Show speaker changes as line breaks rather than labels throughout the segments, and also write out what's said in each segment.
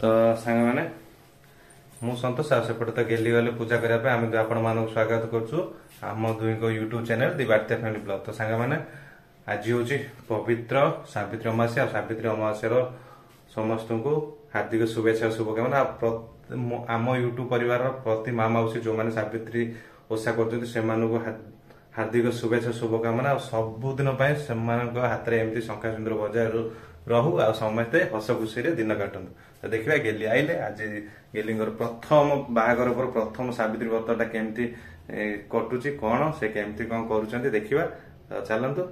तो सांग मैंने मु संतोष आसेपटे तो गेली गले पूजा करने आम आपण मानक स्वागत करुँ आम दुई को यूट्यूब चैनल दि बार्ता फैमिली ब्लॉग। तो सांग मैंने आज हूँ पवित्र सावित्री अमावास्या और सावित्री अमावास्या समस्त को हार्दिक शुभेच्छा शुभकामना। आम यूट्यूब परिवार प्रति माँ मौसी जो मैंने सावित्री ओषा कर हार्दिक शुभेच्छा शुभकामना। सबुदिन से हाथ में एमती शंखा सिंदूर बजाय रहू आ समस्ते हस खुशी दिन काटतु। तो देखा गेली आइले आज गेली प्रथम बाहागर पर प्रथम सावित्री व्रतटा केमती कटुची कौन से केमती कौन करुँच देखा। तो चलतु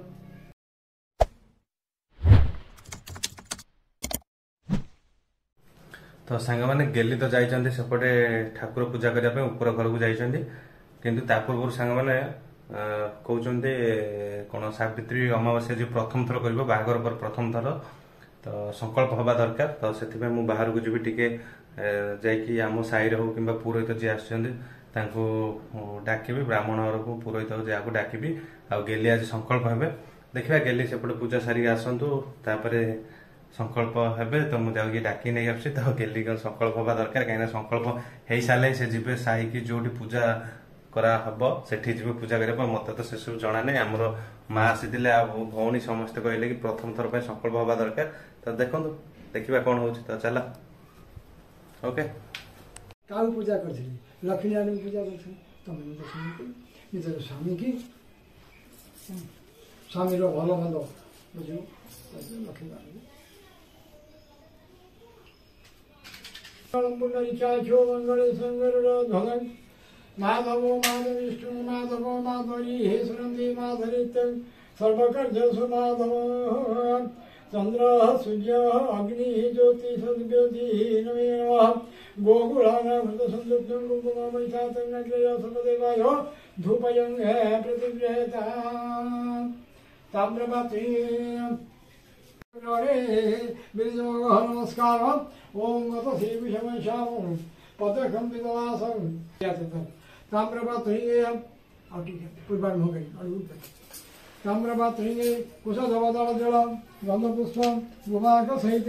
तो सांग मैंने गेली तो जाइए सेपटे ठाकुर पूजा करने ऊपर घर को जाइए किंतु ता पूर्व सांग मैंने कहते कौन सावित्री अमावास्या जो प्रथम थर कर बाहागर पर प्रथम थर तो संकल्प हवा दरकार। तो से बाहर को जी टे जाम साई हो कि पुरोहित जी आसो डाकबी ब्राह्मण घर को पुरोहित जहाँ डाकबी आ गेली आज संकल्प हे देखा गेली सेपटे पूजा सारिक आसतु संकल्प हे तो मुझे डाकी नहीं आस तो गेली संकल्प हवा दरकार कहीं संकल्प हो सारे से जी साई की जो पूजा करा हबो सेठी जी पूजा करने मत तो से सब जना नहीं आमर माँ आसी भौणी समस्ते कहले कि प्रथम थर पर संकल्प हवा दरकार। तो देखो देखा कौन हो तो चला ओके
काऊ पूजा कर लक्ष्मी नारायण पूजा कर निजर स्वामी की स्वामी भल भल बुझ लक्ष्मी नारायण माधवो माधव विष्णु माधवो माधवी हे सुनंदी माधरित सर्वकर्षु माधव चंद्र सूर्य अग्नि ज्योति सद्योति नमे नमः गोकुलानामृत संयुक्तं कुंकुममयितातं सर्वदेवाय धूपयं प्रतिगृहता ताम्रपात्री नमस्कार ओम गत श्री विषम श्याम पदकम विदवासम ताम्रपात्री पूर्वाण हो गई ताम्रपात्री कुशधवदल जल गंधपुष्प गुमाक सहित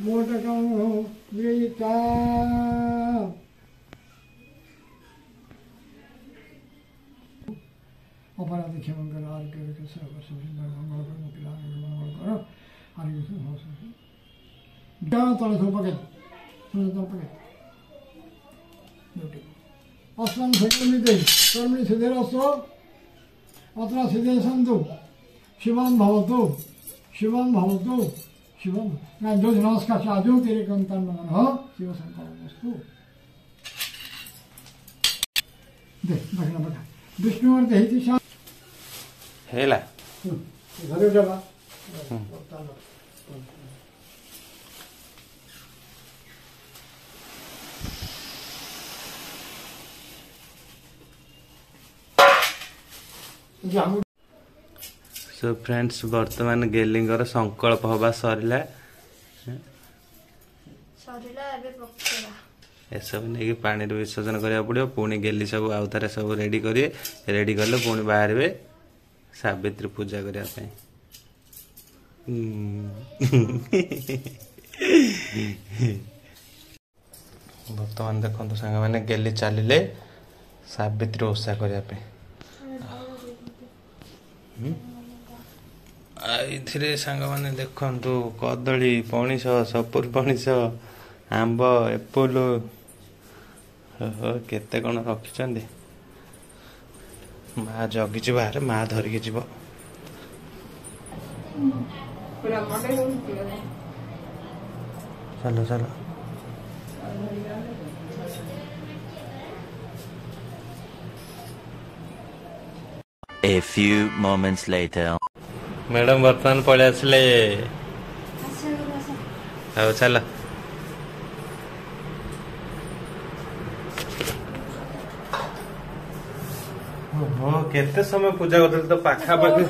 मोटकम गृहीता अपराध क्षमंकर आरोग्य मंगल कर अस्म सुमिते कर्मणि सिद्धिरस्तु अत्र सिद्धे सन्तु शिवं भवतु शिवं भवतु शिवं जो नमस्कार साधु तेरे कंतन नमः शिव संकल्पस्तु देख बखना बखा विष्णु और देहिति सा
हेला
घरे जबा
सो फ्रेंड्स वर्तमान गेलिंगर संकल्प हवा सरला सब नहीं पानी विसर्जन करा पड़ो पुणी गेली सब आउ थे सब रेडी करेंगे रेडी कले पुणी बाहर सावित्री पूजा करने बर्तमान देखो सांग मैंने गेली चलिए सावित्री ओषा करने आईथिरे सांग मैंने देखु कदली पणिस सपुर पणिस आंब एप्पल केते कौन रखिंट माँ जगी बाहर माँ धरिकी जीव चलो चलो
A few moments later.
Madam बर्तमान पड़े आसले हाँ चल केते समय पूजा करते तो पाखापाखि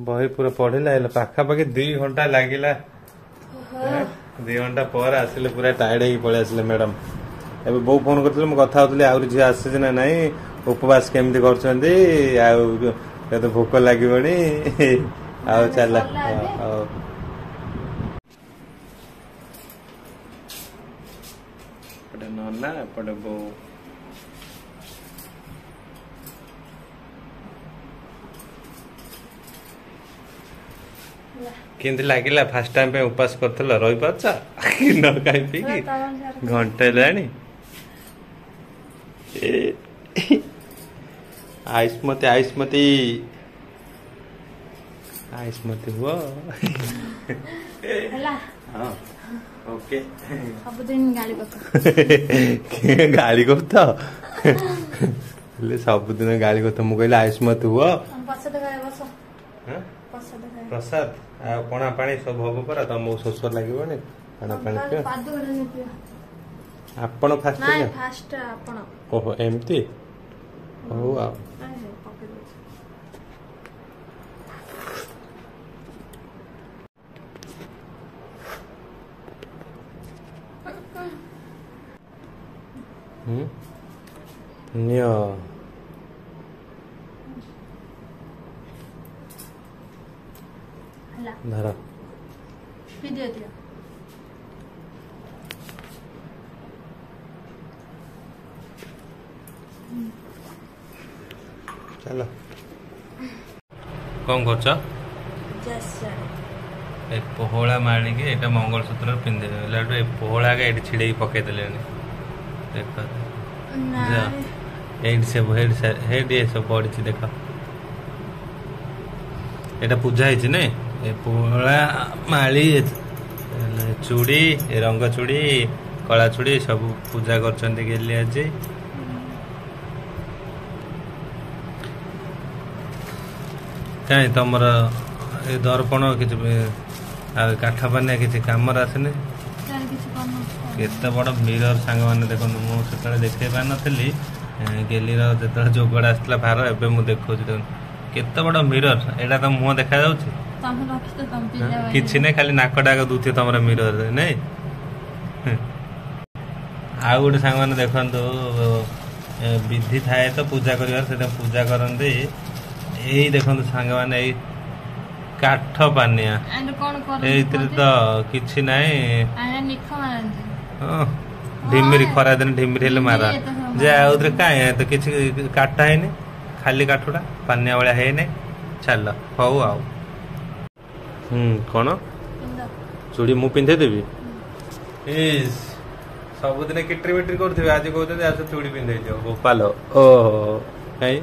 बही पूरा पढ़ला पाखापाखि 2 घंटा लगिला 2 घंटा पर आसिले पूरा टायर्ड हो पड़े आसिले मैडम। एबे बो फोन करथिले म कथा होतले आउरी झी आसे ना नाही उपवास केमती करछन्ती आ तो भोक लागिबणी आ चला ଏପଟେ ନନା ଏପଟେ ବୋଉ। କେମିତି ଲାଗିଲା ଫାଷ୍ଟ ଟାଇମ ପାଇଁ ଉପାସ କରୁଥିଲ ରହିପାରୁଛ ନ ଖାଇ ପିଇକି ଘଣ୍ଟେ ହେଲାଣି। ଆୟୁଷ୍ମତି ଆୟୁଷ୍ମତି ଆୟୁଷ୍ମତି ହୁଅ। ହଁ ଓକେ
ସବୁଦିନ ଗାଳି କରୁଛ
ଗାଳି କରୁଥ ହେଲେ ସବୁଦିନ ଗାଳି କରୁଥ। ମୁଁ କହିଲି ଆୟୁଷ୍ମତି ହୁଅ। ପ୍ରସାଦ ଆଉ ପଣା ପାଣି ସବୁ ହବ ପରା ତମକୁ ଶୋଷ ଲାଗିବନି। ପଣା ପାଣି ପିଅ। ଆପଣ ଫାଷ୍ଟ ଓହୋ ଏମିତି ହଉ ଆଉ। ନିଅ ଧର ଚାଲ କଣ କରୁଛ? ଏ ପୋହଳା ମାଳିକି ଏଇଟା ମଙ୍ଗଳସୂତ୍ର ପିନ୍ଧିଦେବେ ହେଲାଠୁ ଏ ପୋହଳା ଏଇଠି ଛିଡେଇକି ପକେଇଦେଲେଣି। ଦେଖ ଏଇଠି ସବୁ ହେଇଠି ସବୁ ପଡିଛି ଦେଖ। ଏଇଟା ପୂଜା ହେଇଛି ନାଇଁ ଏ ପୋହଳା ମାଳି ଚୁଡ଼ି ରଙ୍ଗ ଚୁଡ଼ି କଳା ଚୁଡ଼ି ସବୁ ପୂଜା କରୁଛନ୍ତି ଗେଲି ଆଜି। କାହିଁ ତମର ଏ ଦର୍ପଣ କିଛି କାଠ ପାନିଆ କିଛି କାମରେ ଆସେନି? କେତେ ବଡ ମିରର ସାଙ୍ଗମାନେ ଦେଖନ୍ତୁ। ମୁଁ ସେତେବେଳେ ଦେଖେଇ ପାରିନଥିଲି ଗେଲିର ଯେତେବେଳେ ଯୋଗଡା ଆସିଥିଲା ଭାର ଏବେ ମୁଁ ଦେଖଉଛି ଦେଖନ୍ତୁ କେତେ ବଡ ମିରର। ଏଇଟା ତମ ମୁହଁ ଦେଖାଯାଉଛି କିଛି ନାଇଁ ଖାଲି ନାକଟା ଦଉଥିବ ତମର ମିରର ନାଇଁ। ଆଉ ଗୋଟେ ସାଙ୍ଗମାନେ ଦେଖନ୍ତୁ ବିଧି ଥାଏ ତ ପୂଜା କରିବାର ସେଟା ପୂଜା କରନ୍ତି। ଏଇ ଦେଖନ୍ତୁ ସାଙ୍ଗମାନେ ଏଇ କାଠ ପାନିଆ ଏଇଥିରେ ତ କିଛି ନାହିଁ। ଢିମିରି ଖରା ଦିନ ଢିମିରି ହେଲେ ମାରା ଯେ ଆଉଥିରେ କାହିଁ ତ କିଛି କାଠ ହେଇନି ଖାଲି କାଠଟା ପାନିଆ ଭଳିଆ ହେଇନି। ଚାଲ ହଉ ଆଉ। କଣ ଚୁଡ଼ି ମୁଁ ପିନ୍ଧେଇଦେବି? ସବୁଦିନ କିଟ୍ରି ବିଟ୍ରି କରୁଥିବେ ଆଜି କହୁଛନ୍ତି ଆସ ଚୁଡ଼ି ପିନ୍ଧେଇ ଦିଅ ଗୋପାଲ। ଓହୋ କାଇଁ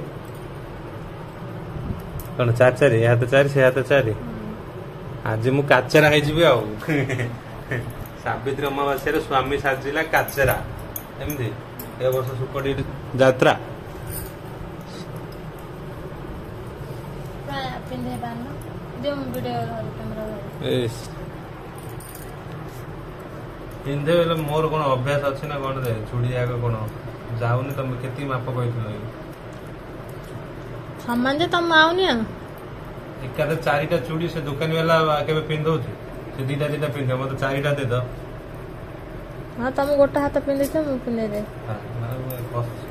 କଣ ଚାରି ଚାରି ଏ ହାତ ଚାରି ସେ ହାତ ଚାରି ଆଜି ମୁଁ କାଚେରା ହେଇଯିବି ଆଉ। ସାବିତ୍ରୀ ଅମାବାସ୍ୟାରେ ସ୍ୱାମୀ ସାଜିଲା କାଚେରା ଏମିତି ଏ ବର୍ଷ ସୁପର ହିଟ୍ ଯାତ୍ରା। ପିନ୍ଧେ ବୋଲେ ମୋର କଣ ଅଭ୍ୟାସ ଅଛି ନା କଣ ଚୁଡ଼ି ଯାକ କଣ ଯାଉନି? ତମେ କେତିକି ମାପ କହିଥିଲ?
ସମାନ ଯେ ତମ ଆଉନି ଆଉ
ଏକାଥରେ ଚାରିଟା ଚୁଡ଼ି ସେ ଦୋକାନୀ ବାଲା କେବେ ପିନ୍ଧଉଛି? ସେ ଦିଟା ଦିଟା ପିନ୍ଧେ ମତେ ଚାରିଟା ଦେଇଦ।
ହଁ ତମେ ଗୋଟେ ହାତ ପିନ୍ଧିଛ ମୁଁ ପିନ୍ଧେଇଦେ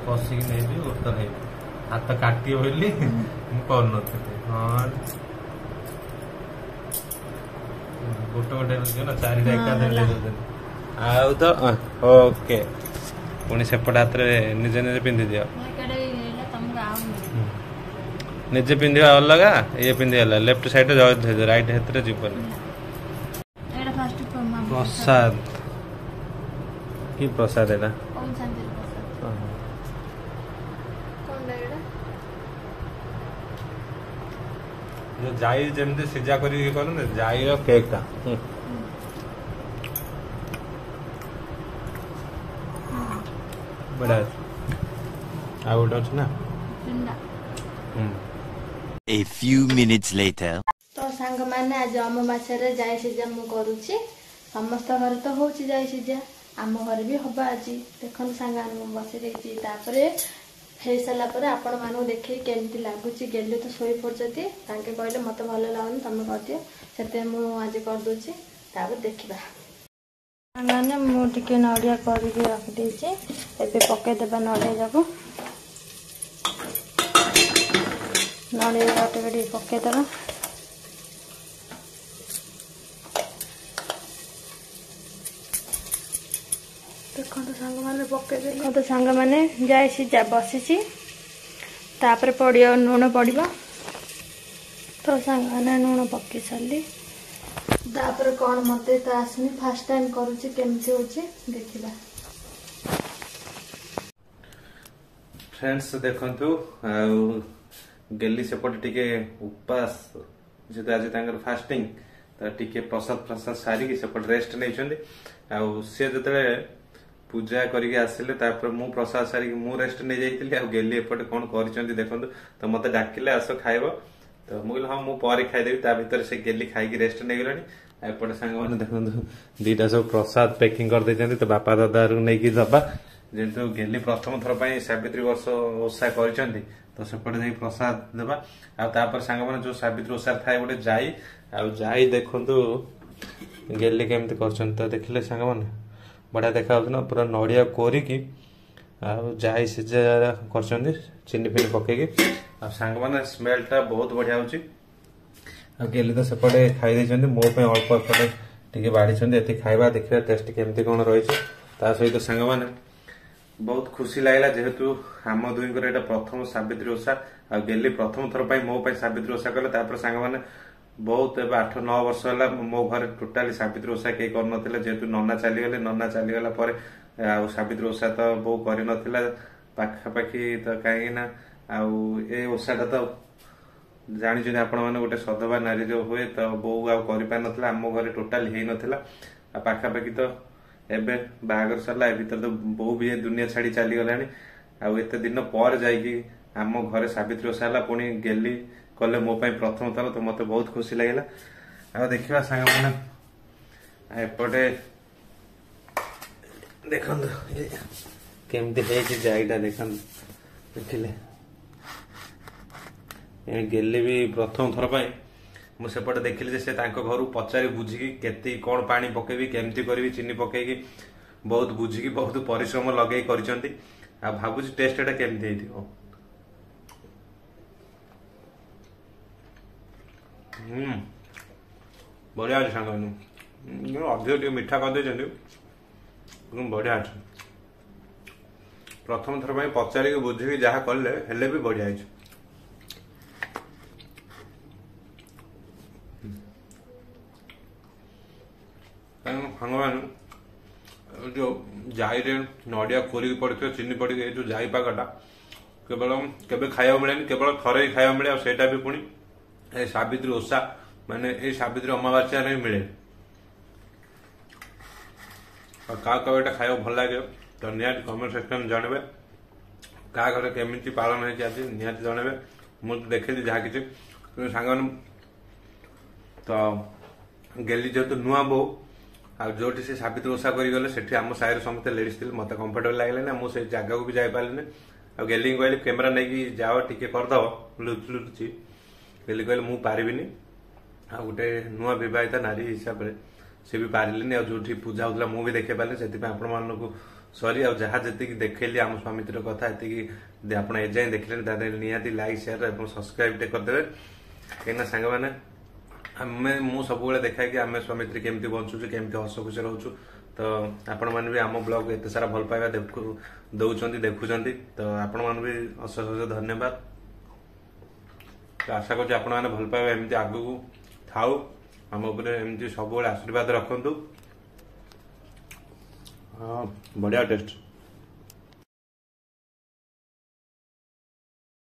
କଷିକି ନେଇଯିବି ଗୋଟେ ନେଇଯିବି ହାତ କାଟିବ ବୋଲି ମୁଁ କରୁନଥିଲି। ହଁ ଗୋଟେ ଗୋଟେ ନା ଚାରିଟା ଏକାଥରେ ଦେଇଦଉଛନ୍ତି ଆଉ ତ ଓକେ। ପୁଣି ସେପଟେ ହାତରେ ନିଜେ ନିଜେ ପିନ୍ଧିଦିଅ। ନିଜେ ପିନ୍ଧିବା ଅଲଗା ଇଏ ପିନ୍ଧିବା ଲେଫ୍ଟ ସାଇଡରେ ରାଇଟ୍ ହାତରେ ଯିବନି। ପ୍ରସାଦ କି ପ୍ରସାଦ ଏଇଟା? ଯାଇ ଯେମିତି ସିଝା କରିକି କରନ୍ତି ଯାଇର କେକ୍ ଟା ବଢିଆ ଅଛି। ଆଉ ଗୋଟେ ଅଛି ନା?
A few minutes later.
ତ ସାଙ୍ଗମାନେ ଆଜି ଅମାବାସ୍ୟାରେ ଯାଇ ସିଝା ମୁଁ କରୁଛି। ସମସ୍ତ ଘରେ ତ ହଉଛି ଯାଇ ସିଝା ଆମ ଘରେ ବି ହବ ଆଜି। ଦେଖନ୍ତୁ ସାଙ୍ଗମାନେ ମୁଁ ବସେଇ ଦେଇଛି। ତାପରେ ହେଇସାରିଲା ପରେ ଆପଣ ମାନଙ୍କୁ ଦେଖେଇ କେମିତି ଲାଗୁଛି। ଗେଲି ତ ଶୋଇ ପଡୁଛନ୍ତି ତାଙ୍କେ କହିଲେ ମତେ ଭଲ ଲାଗୁନି ତମେ କରିଦିଅ ସେଥିପାଇଁ ମୁଁ ଆଜି କରିଦଉଛି। ତାପରେ ଦେଖିବା ସାଙ୍ଗମାନେ ମୁଁ ଟିକେ ନଡ଼ିଆ କରିକି ରଖିଦେଇଛି। ଏବେ ପକେଇଦେବା ନଡ଼ିଆ ଯାକ। ନଡ଼ିଆ ଟିକେ ଟିକେ ପକେଇଦେବା। ଦେଖନ୍ତୁ ସାଙ୍ଗମାନେ ପକେଇଦେଲି। ଦେଖନ୍ତୁ ସାଙ୍ଗମାନେ ଯାଇ ସିଝା ବସିଛି, ତାପରେ ପଡ଼ିବ ଲୁଣ ପଡ଼ିବ। ତ ସାଙ୍ଗମାନେ ଲୁଣ ପକେଇ ସାରିଲି। ତାପରେ କ'ଣ ମୋତେ ତ ଆସୁନି, ଫାର୍ଷ୍ଟ ଟାଇମ୍ କରୁଛି, କେମିତି ହେଉଛି ଦେଖିବା।
फ्रेंड्स देखंतु आउ गेली सेपटे टिके उपास जेते आज तांकर फास्टिंग त टिके प्रसाद सारी की सेपटे रेस्ट नै छथि। आउ से जते पूजा करिके आसिले तापर मु प्रसाद सारी की मु रेस्ट नै जाइतिली। आउ गेली एपटे कोन करिसथि देखंतु। त मते डाकिले आसो खाइबो, त मु हां मु परे खाइ देबी। ता भीतर से गेली खाइ की रेस्ट नै गेलनी। एपटे संग माने देखंतु दीटा सब प्रसाद पैकिंग कर दैछथि। त बापा दादा रु नै की दबा जेहेतु गेली प्रथम थर पर सावित्री वर्ष ओषा कर तो सेपटे जाई प्रसाद देवा। आपर सांग मैंने जो सावित्री ओषा थाए गोटे जाई जाई देखु गेली केमती कर देखिले सांग मैंने बढ़िया देखा ना पूरा नड़िया कोरिकी जाई सिझा कर चीनी फिनी पकईकी सांग मैंने स्मेलटा बहुत बढ़िया हो। गेली तो सेपटे खाई मो अल्प एपटे टे बाढ़ी खाଇବା देखिए टेस्ट केमती कौन रही। सहित सांग मैंने बहुत खुशी लगला जेहेतु आम दुईकर एटा प्रथम सावित्री ओषा आ गेली प्रथम थर पर मो सावित्री ओषा कले। सांग मैंने बहुत 8-9 वर्ष है मो घर टोटाली सावित्री ओषा कई कर जेहेतु नना चलीगले। नना चलीगला सावित्री ओषा तो बो कर पाखापाखि तो कहीं ओषाटा तो जानी आपण मैंने गोटे सधवा नारी जो हुए तो बो आर पार आम घर टोटाली हो ना पाखापाखि तो एबे बाहागर सरला भीतर तो बो भी दुनिया छाड़ी चली गलानी। एते दिन पर जाइकी आम घरे सावित्री ओषा है पुणी गेली कले मो प्रथम थर तो मत बहुत खुशी लगे। देखा सांग मैंने एपटे देख केमती जाईटा देख देखिले गेली भी प्रथम थर पर मुझे देखिली से घर पचारि बुझिकी केती कौन पानी पकेबी केमती करी चीनी पकईकी बहुत बुझिकी बहुत परिश्रम लगे कर भावुँ टेस्ट एटा केमती बढ़िया अच्छे सांग अधिक मीठा कर बढ़िया अच्छे प्रथम थर पर पचारिक बुझिकी जहाँ कले भी बढ़िया है। जो जाई नड़िया कोरिक पड़े चीनी पड़ी जो जाई पागटा केवल केबे खाया मिले केवल थरे ही खाया मिले सेटा भी पुणी सावित्री ओषा माने ये सावित्री अमावास्या नहीं मिले। क्या खाया भल लगे तो निहाती कमेंट सेक्शन जानवे क्या घर केमी पालन है आज निहाती जनवे मुझे देखी जहाँ कि सांग तो गेली जेहेतु नुआ बो जो से सावित्री ओषा करगले से आम साइर समस्त लेडीज थे मत कंफर्टेबल लगे ना मुझे जगह को भी जापारे आ गेली कहली कैमेरा नहीं जाओ टिके करदब लुचि गेली कहले मुझे पारिनी आ गोटे नुआ बहिता नारी हिसाब से सी भी पारे जो पूजा होता मुझे देखे पारे से आपण सॉरी जहाँ जी देखली आम स्वामी कथा ये आप एजाएं देखले निहाती लाइक शेयर और सब्सक्राइब करदे कहीं सांग मैंने आम मु सब देखा कि आम स्वामी केमती बचुचु केमती हस खुशी रोचु तो आपण मैंने भी आम ब्लॉग एत सारा भल पाइबा दौरान देखुं तो आपण मैंने भी अशेष अशेष धन्यवाद। आशा करूँ आपण मैंने भल पाइबा एमती आगू थाऊ आम एमती सब आशीर्वाद रखु। हाँ बढ़िया टेस्ट।